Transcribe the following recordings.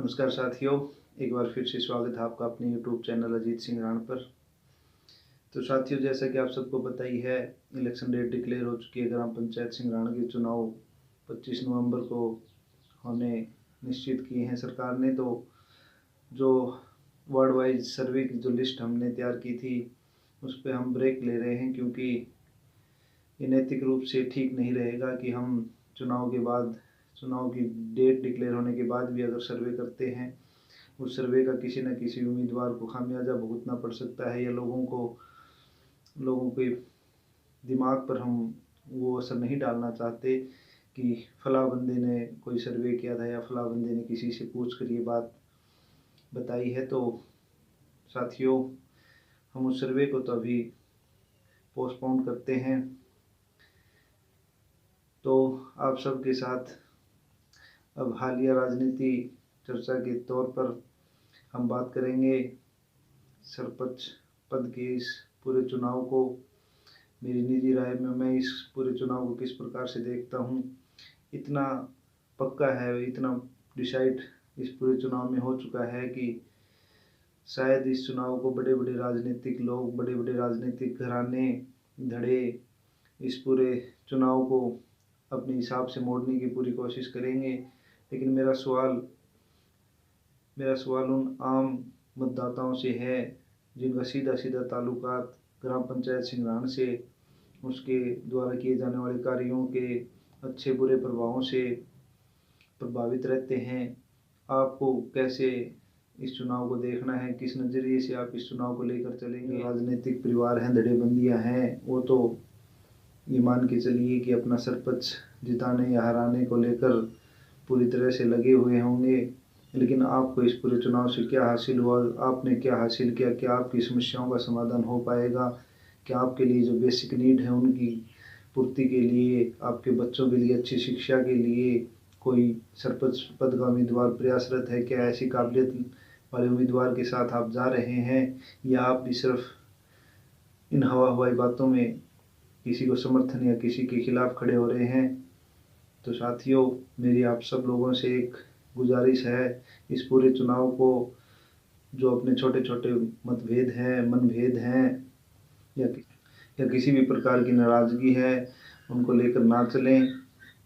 नमस्कार साथियों, एक बार फिर से स्वागत है आपका अपने यूट्यूब चैनल अजीत सिंह राण पर। तो साथियों, जैसा कि आप सबको पता ही है, इलेक्शन डेट डिक्लेयर हो चुकी है। ग्राम पंचायत सिंघराना के चुनाव 25 नवंबर को होने निश्चित किए हैं सरकार ने। तो जो वार्ड वाइज सर्वे की जो लिस्ट हमने तैयार की थी उस पर हम ब्रेक ले रहे हैं, क्योंकि ये नैतिक रूप से ठीक नहीं रहेगा कि हम चुनाव के बाद, चुनाव की डेट डिक्लेयर होने के बाद भी अगर सर्वे करते हैं, उस सर्वे का किसी न किसी उम्मीदवार को खामियाजा भुगतना पड़ सकता है, या लोगों के दिमाग पर हम वो असर नहीं डालना चाहते कि फला बंदे ने कोई सर्वे किया था या फला बंदे ने किसी से पूछ कर ये बात बताई है। तो साथियों, हम उस सर्वे को तो अभी पोस्टपोन करते हैं। तो आप सबके साथ अब हालिया राजनीति चर्चा के तौर पर हम बात करेंगे सरपंच पद के इस पूरे चुनाव को। मेरी निजी राय में मैं इस पूरे चुनाव को किस प्रकार से देखता हूँ, इतना पक्का है, इतना डिसाइड इस पूरे चुनाव में हो चुका है कि शायद इस चुनाव को बड़े बड़े राजनीतिक लोग, बड़े बड़े राजनीतिक घराने, धड़े इस पूरे चुनाव को अपने हिसाब से मोड़ने की पूरी कोशिश करेंगे। लेकिन मेरा सवाल उन आम मतदाताओं से है जिनका सीधा सीधा ताल्लुकात ग्राम पंचायत सिंघराना से, उसके द्वारा किए जाने वाले कार्यों के अच्छे बुरे प्रभावों से प्रभावित रहते हैं। आपको कैसे इस चुनाव को देखना है, किस नज़रिए से आप इस चुनाव को लेकर चलेंगे? राजनीतिक परिवार हैं, धड़ेबंदियां हैं, वो तो ये मान के चलिए कि अपना सरपंच जिताने या हराने को लेकर पूरी तरह से लगे हुए होंगे। लेकिन आपको इस पूरे चुनाव से क्या हासिल हुआ, आपने क्या हासिल किया, क्या आपकी समस्याओं का समाधान हो पाएगा, क्या आपके लिए जो बेसिक नीड है उनकी पूर्ति के लिए, आपके बच्चों के लिए अच्छी शिक्षा के लिए कोई सरपंच पद का उम्मीदवार प्रयासरत है? क्या ऐसी काबिलियत वाले उम्मीदवार के साथ आप जा रहे हैं, या आप भी सिर्फ इन हवाई बातों में किसी को समर्थन या किसी के खिलाफ खड़े हो रहे हैं? तो साथियों, मेरी आप सब लोगों से एक गुजारिश है, इस पूरे चुनाव को जो अपने छोटे छोटे मतभेद हैं, मनभेद हैं, या किसी भी प्रकार की नाराज़गी है, उनको लेकर ना चलें।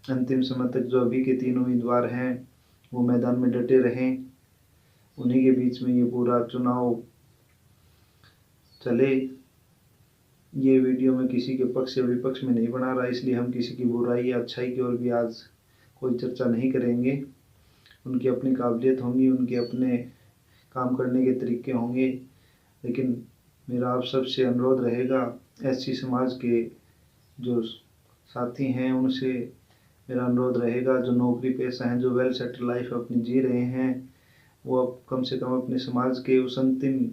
अंतिम समय तक जो अभी के 3 उम्मीदवार हैं वो मैदान में डटे रहें, उन्हीं के बीच में ये पूरा चुनाव चले। ये वीडियो में किसी के पक्ष या विपक्ष में नहीं बना रहा, इसलिए हम किसी की बुराई या अच्छाई की ओर भी आज कोई चर्चा नहीं करेंगे। उनकी अपनी काबिलियत होंगी, उनके अपने काम करने के तरीके होंगे। लेकिन मेरा आप सबसे अनुरोध रहेगा, एससी समाज के जो साथी हैं उनसे मेरा अनुरोध रहेगा, जो नौकरी पेशा हैं, जो वेल सेटल लाइफ अपनी जी रहे हैं, वो अब कम से कम अपने समाज के उस अंतिम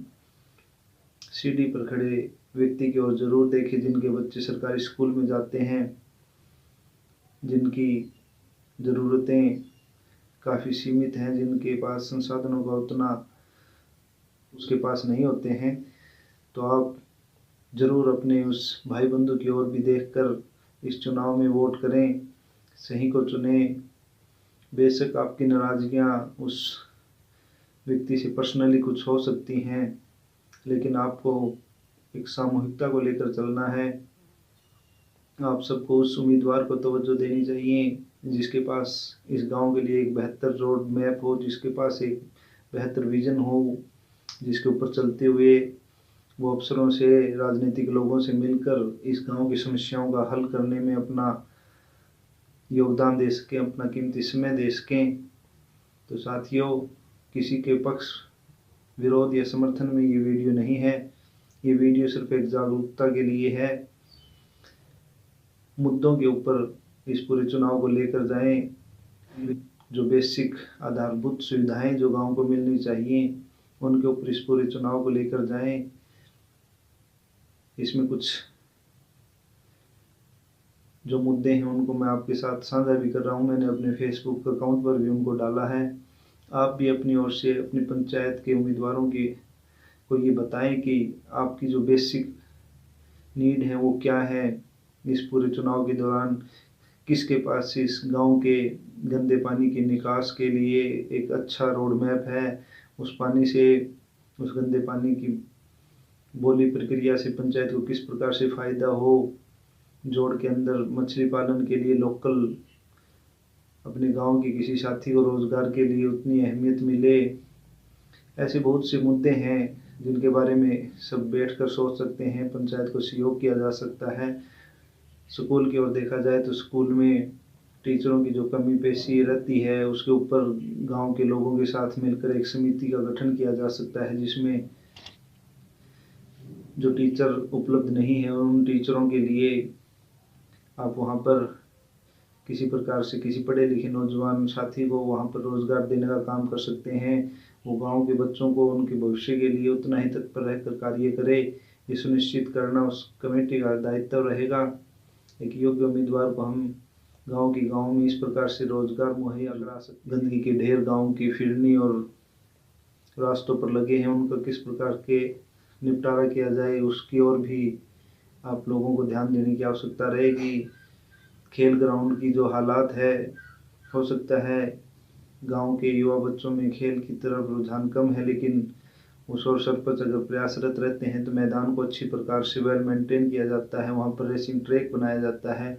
सीढ़ी पर खड़े व्यक्ति की ओर जरूर देखें जिनके बच्चे सरकारी स्कूल में जाते हैं, जिनकी ज़रूरतें काफ़ी सीमित हैं, जिनके पास संसाधनों का उतना उसके पास नहीं होते हैं। तो आप ज़रूर अपने उस भाई बंधु की ओर भी देखकर इस चुनाव में वोट करें, सही को चुनें। बेशक आपकी नाराज़गियाँ उस व्यक्ति से पर्सनली कुछ हो सकती हैं, लेकिन आपको एक सामूहिकता को लेकर चलना है। आप सबको उस उम्मीदवार को तवज्जो देनी चाहिए जिसके पास इस गांव के लिए एक बेहतर रोड मैप हो, जिसके पास एक बेहतर विजन हो, जिसके ऊपर चलते हुए वो अफसरों से, राजनीतिक लोगों से मिलकर इस गांव की समस्याओं का हल करने में अपना योगदान दे सकें, अपना कीमती समय दे सकें। तो साथियों, किसी के पक्ष, विरोध या समर्थन में ये वीडियो नहीं है। ये वीडियो सिर्फ एक जागरूकता के लिए है। मुद्दों के ऊपर इस पूरे चुनाव को लेकर जाएं। जो बेसिक आधारभूत सुविधाएं जो गांव को मिलनी चाहिए, उनके ऊपर इस पूरे चुनाव को लेकर जाएं। इसमें कुछ जो मुद्दे हैं उनको मैं आपके साथ साझा भी कर रहा हूं। मैंने अपने फेसबुक अकाउंट पर भी उनको डाला है। आप भी अपनी ओर से अपनी पंचायत के उम्मीदवारों की को ये बताएं कि आपकी जो बेसिक नीड है वो क्या है। इस पूरे चुनाव के दौरान किसके पास इस गांव के गंदे पानी के निकास के लिए एक अच्छा रोड मैप है। उस पानी से, उस गंदे पानी की बोली प्रक्रिया से पंचायत को किस प्रकार से फ़ायदा हो, जोड़ के अंदर मछली पालन के लिए लोकल अपने गांव के किसी साथी को रोजगार के लिए उतनी अहमियत मिले, ऐसे बहुत से मुद्दे हैं जिनके बारे में सब बैठकर सोच सकते हैं। पंचायत को सहयोग किया जा सकता है। स्कूल की ओर देखा जाए तो स्कूल में टीचरों की जो कमी पेशी रहती है उसके ऊपर गांव के लोगों के साथ मिलकर एक समिति का गठन किया जा सकता है, जिसमें जो टीचर उपलब्ध नहीं है उन टीचरों के लिए आप वहां पर किसी प्रकार से किसी पढ़े लिखे नौजवान साथी को वहां पर रोजगार देने का काम कर सकते हैं। वो गांव के बच्चों को उनके भविष्य के लिए उतना ही तत्पर रहकर कार्य करे, ये सुनिश्चित करना उस कमेटी का दायित्व रहेगा। एक योग्य उम्मीदवार को हम गांव में इस प्रकार से रोजगार मुहैया करा सकते। गंदगी के ढेर गांव की फिरनी और रास्तों पर लगे हैं, उनका किस प्रकार के निपटारा किया जाए उसकी ओर भी आप लोगों को ध्यान देने की आवश्यकता रहेगी। खेल ग्राउंड की जो हालात है, हो सकता है गांव के युवा बच्चों में खेल की तरफ रुझान कम है, लेकिन उस ओर सरपंच अगर प्रयासरत रहते हैं तो मैदान को अच्छी प्रकार से वेल मेंटेन किया जाता है। वहाँ पर रेसिंग ट्रैक बनाया जाता है,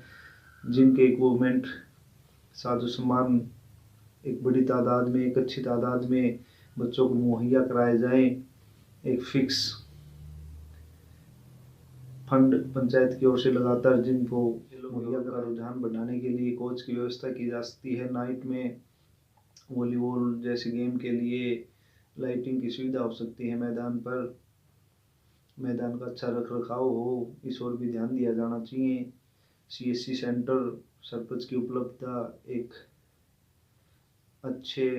जिनके इक्विपमेंट साजो सामान एक बड़ी तादाद में, एक अच्छी तादाद में बच्चों को मुहैया कराए जाएं। एक फिक्स फंड पंचायत की ओर से लगातार जिनको मुहैया करा, रुझान बढ़ाने के लिए कोच की व्यवस्था की जा सकती है। नाइट में वॉलीबॉल जैसे गेम के लिए लाइटिंग की सुविधा हो सकती है मैदान पर। मैदान का अच्छा रख रखाव हो, इस ओर भी ध्यान दिया जाना चाहिए। CSC सेंटर सरपंच की उपलब्धता, एक अच्छे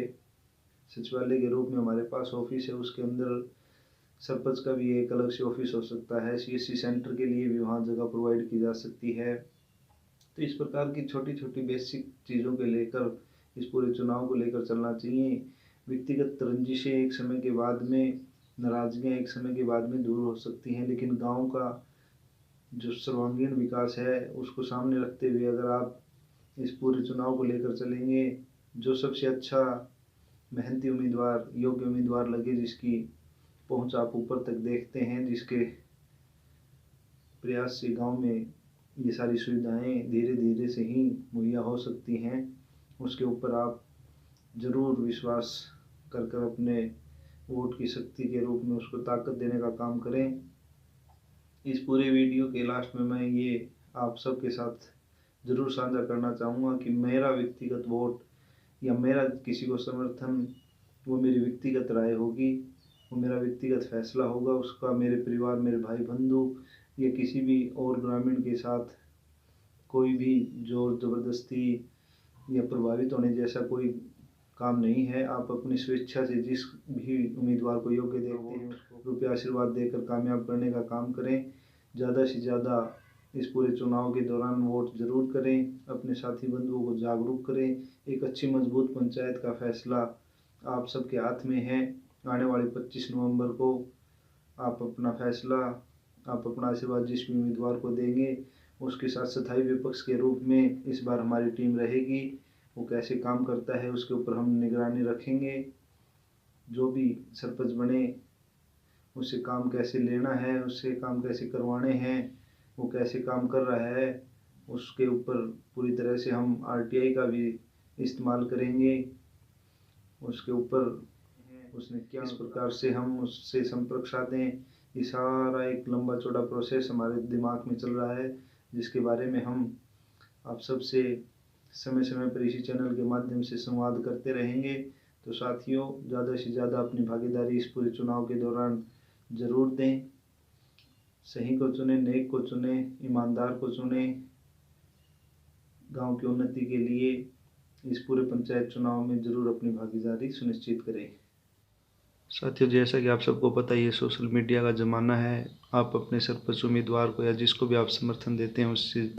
सचिवालय के रूप में हमारे पास ऑफिस है, उसके अंदर सरपंच का भी एक अलग से ऑफिस हो सकता है। CSC सेंटर के लिए भी वहाँ जगह प्रोवाइड की जा सकती है। तो इस प्रकार की छोटी छोटी बेसिक चीज़ों के लेकर इस पूरे चुनाव को लेकर चलना चाहिए। व्यक्तिगत रंजिशें एक समय के बाद में, नाराजगियाँ एक समय के बाद में दूर हो सकती हैं, लेकिन गांव का जो सर्वांगीण विकास है उसको सामने रखते हुए अगर आप इस पूरे चुनाव को लेकर चलेंगे, जो सबसे अच्छा मेहनती उम्मीदवार, योग्य उम्मीदवार लगे, जिसकी पहुंच आप ऊपर तक देखते हैं, जिसके प्रयास से गांव में ये सारी सुविधाएं धीरे धीरे से ही मुहैया हो सकती हैं, उसके ऊपर आप ज़रूर विश्वास कर कर अपने वोट की शक्ति के रूप में उसको ताकत देने का काम करें। इस पूरे वीडियो के लास्ट में मैं ये आप सबके साथ ज़रूर साझा करना चाहूँगा कि मेरा व्यक्तिगत वोट या मेरा किसी को समर्थन वो मेरी व्यक्तिगत राय होगी, वो मेरा व्यक्तिगत फैसला होगा। उसका मेरे परिवार, मेरे भाई बंधु या किसी भी और ग्रामीण के साथ कोई भी जोर ज़बरदस्ती या प्रभावित होने जैसा कोई काम नहीं है। आप अपनी स्वेच्छा से जिस भी उम्मीदवार को योग्य देखते हैं उसको रुपया आशीर्वाद देकर कामयाब करने का काम करें। ज़्यादा से ज़्यादा इस पूरे चुनाव के दौरान वोट ज़रूर करें, अपने साथी बंधुओं को जागरूक करें। एक अच्छी मजबूत पंचायत का फैसला आप सबके हाथ में है। आने वाले 25 नवंबर को आप अपना फैसला, आप अपना आशीर्वाद जिस भी उम्मीदवार को देंगे उसके साथ स्थायी विपक्ष के रूप में इस बार हमारी टीम रहेगी। वो कैसे काम करता है उसके ऊपर हम निगरानी रखेंगे। जो भी सरपंच बने उससे काम कैसे लेना है, उससे काम कैसे करवाने हैं, वो कैसे काम कर रहा है, उसके ऊपर पूरी तरह से हम RTI का भी इस्तेमाल करेंगे। उसके ऊपर उसने किस प्रकार से हम उससे संपर्क साधें, ये सारा एक लंबा चौड़ा प्रोसेस हमारे दिमाग में चल रहा है, जिसके बारे में हम आप सबसे समय समय पर इसी चैनल के माध्यम से संवाद करते रहेंगे। तो साथियों, ज़्यादा से ज़्यादा अपनी भागीदारी इस पूरे चुनाव के दौरान ज़रूर दें। सही को चुनें, नेक को चुनें, ईमानदार को चुनें। गांव की उन्नति के लिए इस पूरे पंचायत चुनाव में ज़रूर अपनी भागीदारी सुनिश्चित करें। साथियों, जैसा कि आप सबको पता ही है, सोशल मीडिया का ज़माना है। आप अपने सरपंच उम्मीदवार को या जिसको भी आप समर्थन देते हैं उससे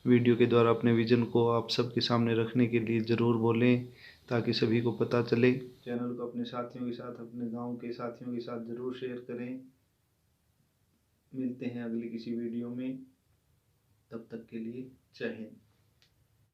वीडियो के द्वारा अपने विजन को आप सबके सामने रखने के लिए ज़रूर बोलें, ताकि सभी को पता चले। चैनल को अपने साथियों के साथ, अपने गांव के साथियों के साथ ज़रूर शेयर करें। मिलते हैं अगली किसी वीडियो में, तब तक के लिए जय हिंद।